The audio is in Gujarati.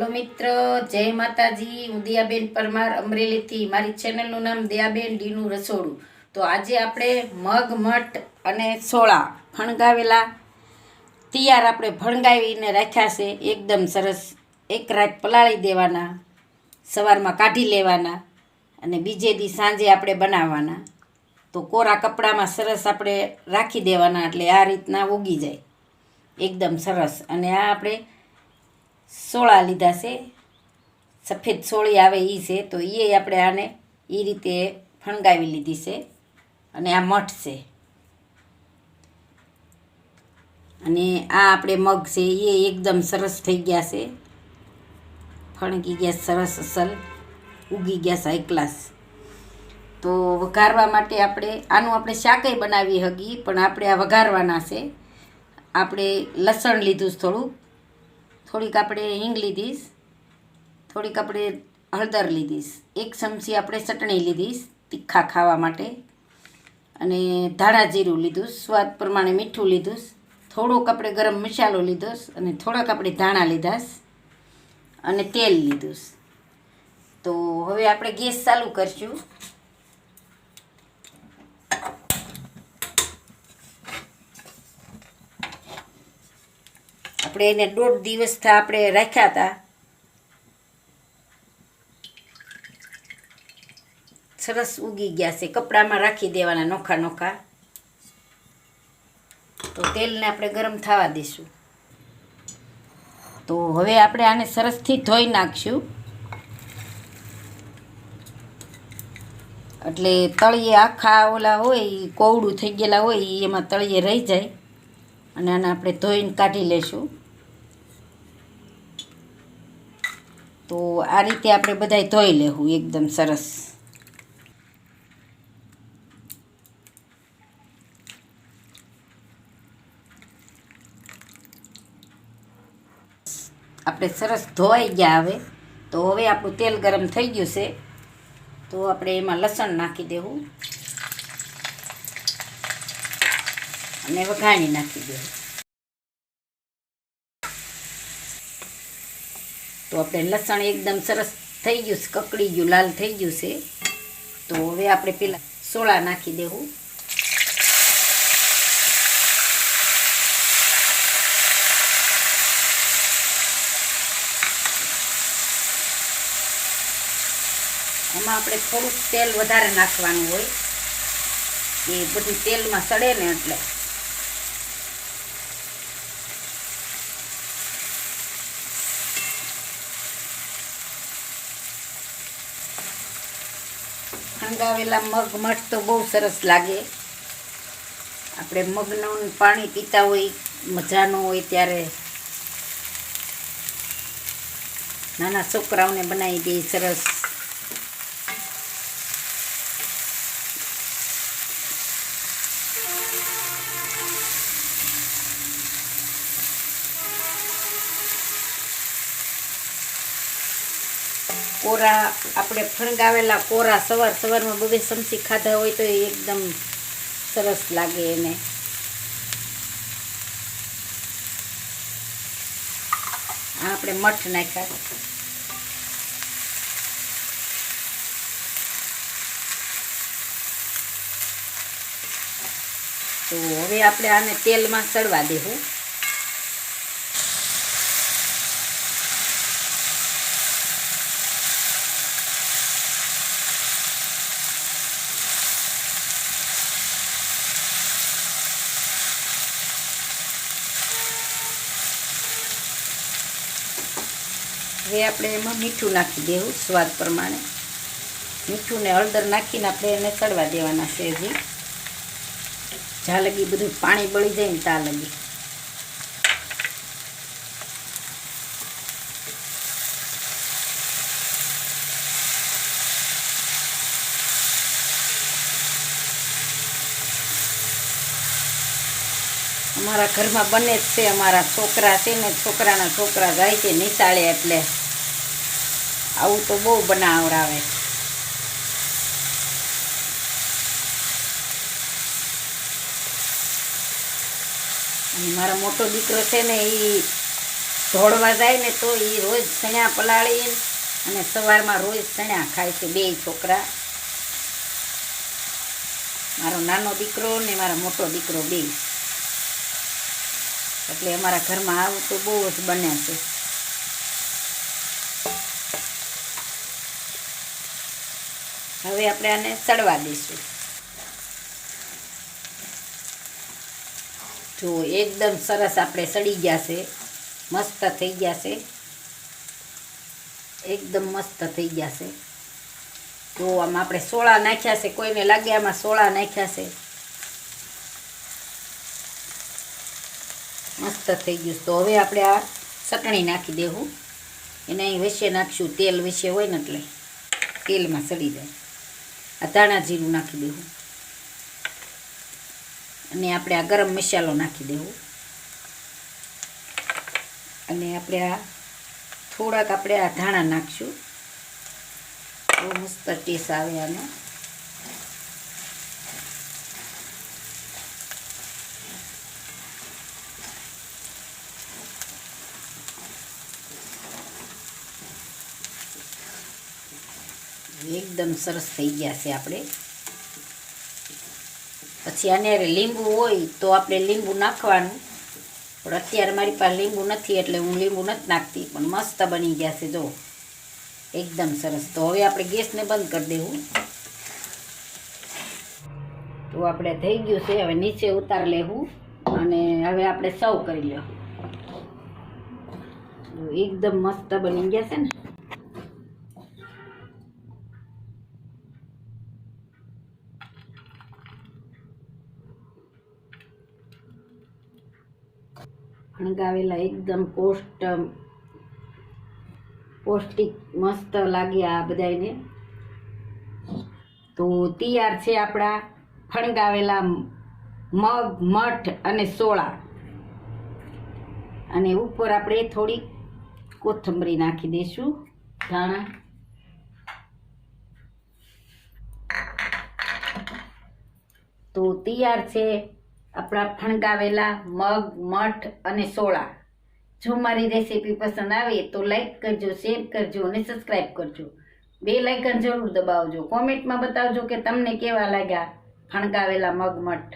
હલો મિત્ર, જય માતાજી. હું દિયાબેન પરમાર અમરેલીથી. મારી ચેનલનું નામ દિયાબેન ડીનું રસોડું. તો આજે આપણે મગ મઠ અને સોળા ફણગાવેલા તૈયાર આપણે ફણગાવીને રાખ્યા છે. એકદમ સરસ. એક રાત પલાળી દેવાના, સવારમાં કાઢી લેવાના અને બીજે દી સાંજે આપણે બનાવવાના. તો કોરા કપડામાં સરસ આપણે રાખી દેવાના, એટલે આ રીતના ઉગી જાય એકદમ સરસ. અને આ આપણે સોળા લીધા છે, સફેદ સોળી આવે એ છે, તો એ આપણે આને એ રીતે ફણગાવી લીધી છે. અને આ મઠ છે અને આ આપણે મગ છે એ એકદમ સરસ થઈ ગયા છે, ફણગી ગયા સરસ, અસલ ઉગી ગયા હાઈ ક્લાસ. તો વઘારવા માટે આપણે શાકય બનાવી હગી, પણ આપણે આ વઘારવાના છે. આપણે લસણ લીધું થોડીક આપણે હિંગ લીધીશ, થોડીક આપણે હળદર લીધીશ, 1 ચમચી આપણે ચટણી લીધીશ તીખા ખાવા માટે, અને ધાણા જીરું લીધું, સ્વાદ પ્રમાણે મીઠું લીધું, થોડોક આપણે ગરમ મસાલો લીધો, અને થોડાક આપણે ધાણા લીધા અને તેલ લીધું. તો હવે આપણે ગેસ ચાલુ કરશું. આપણે એને 1.5 દિવસથી આપણે રાખ્યા હતા. સરસ ઉગી ગયા છે. કપડામાં રાખી દેવાના નોખા નોખા. તો તેલને આપણે ગરમ થવા દઈશું. તો હવે આપણે આને સરસથી ધોઈ નાખશું, એટલે તળિયે આખા ઓલા હોય એ કોવડું થઈ ગયેલા હોય એ એમાં તળિયે રહી જાય. અને આને આપણે ધોઈને કાઢી લેશું. તો આ રીતે આપણે બધાય ધોઈ લેવું એકદમ સરસ. આપણે સરસ ધોવાઈ ગયા. તો હવે આપણું તેલ ગરમ થઈ ગયું છે, તો આપણે એમાં લસણ નાખી દેવું અને વઘાણી નાખી દેવું. તો આપણે લસણ એકદમ સરસ થઈ ગયું છે, કકડી ગયું, લાલ થઈ ગયું છે. તો હવે આપણે પેલા સોળા નાખી દેવું. એમાં આપણે થોડુંક તેલ વધારે નાખવાનું હોય, એ બધું તેલમાં સડે ને એટલે. ફણગાવેલા મગ મઠ તો બહુ સરસ લાગે. આપણે મગનું પાણી પીતા હોય, મજા ન હોય ત્યારે નાના છોકરાઓને બનાવી દે સરસ. કોરા આપણે ફણગાવેલા કોરા સવારમાં 2 ચમચી ખાધા હોય તો એકદમ સરસ લાગે એને. આપણે મઠ નાખ્યા. તો હવે આપણે આને તેલમાં સડવા દેવું. હવે આપણે એમાં મીઠું નાખી દેવું સ્વાદ પ્રમાણે. મીઠું ને હળદર નાખીને આપણે એને સડવા દેવાના છે. હજી જ્યાં લગી બધું પાણી બળી જાય ને ત્યાં લગી. અમારા ઘરમાં બને જ છે. અમારા છોકરા છે ને, છોકરાના છોકરા જાય છે નિશાળે, એટલે આવું તો બહુ બનાવરાવે. અને મારો મોટો દીકરો છે ને, એ ધોળવા જાય ને તો એ રોજ ચણ્યા પલાળીને અને સવારમાં રોજ ચણ્યા ખાય છે બે છોકરા, મારો નાનો દીકરો ને મારો મોટો દીકરો બે. એટલે અમારા ઘરમાં આવું તો બહુ જ બને છે. હવે આપણે આને સડવા દઈશું. જો એકદમ સરસ આપણે સડી ગયા છે, મસ્ત થઈ ગયા છે, એકદમ મસ્ત થઈ ગયા છે. તો આમાં આપણે સોળા નાખ્યા છે, કોઈને લાગે આમાં સોળા નાખ્યા છે. મસ્ત થઈ ગયું. તો હવે આપણે આ ચટણી નાખી દેવું. એને અહીં વિશે નાખશું, તેલ વિશે હોય ને એટલે તેલમાં સડી જાય. આ ધાણા જીરું નાખી દેવું અને આપણે આ ગરમ મસાલો નાખી દેવું અને આપણે આ થોડાક આપણે આ ધાણા નાખશું. બહુ મસ્ત ટેસ્ટ આવે આનો. એકદમ સરસ થઈ ગયા છે આપણે. પછી આને લીંબુ હોય તો આપણે લીંબુ નાખવાનું, પણ અત્યારે મારી પાસે લીંબુ નથી એટલે હું લીંબુ નથી નાખતી, પણ મસ્ત બની ગયા છે જો એકદમ સરસ. તો હવે આપણે ગેસને બંધ કરી દેવું. તો આપણે થઈ ગયું છે. હવે નીચે ઉતાર લેવું અને હવે આપણે સર્વ કરી લેવું. એકદમ મસ્ત બની ગયા છે ને. ફણગાવેલા એકદમ પૌષ્ટિક મસ્ત લાગ્યા આ બધાને. તો તૈયાર છે આપણા ફણગાવેલા મગ, મઠ અને સોળા. અને ઉપર આપણે થોડી કોથમરી નાખી દઈશું, ધાણા. તો તૈયાર છે આપણા ફણગાવેલા મગ, મઠ અને સોળા. જો મારી રેસીપી પસંદ આવે તો લાઈક કરજો, શેર કરજો અને સબસ્ક્રાઈબ કરજો. બેલ આઇકન જરૂર દબાવજો. કોમેન્ટમાં બતાવજો કે તમને કેવા લાગ્યા ફણગાવેલા મગ, મઠ.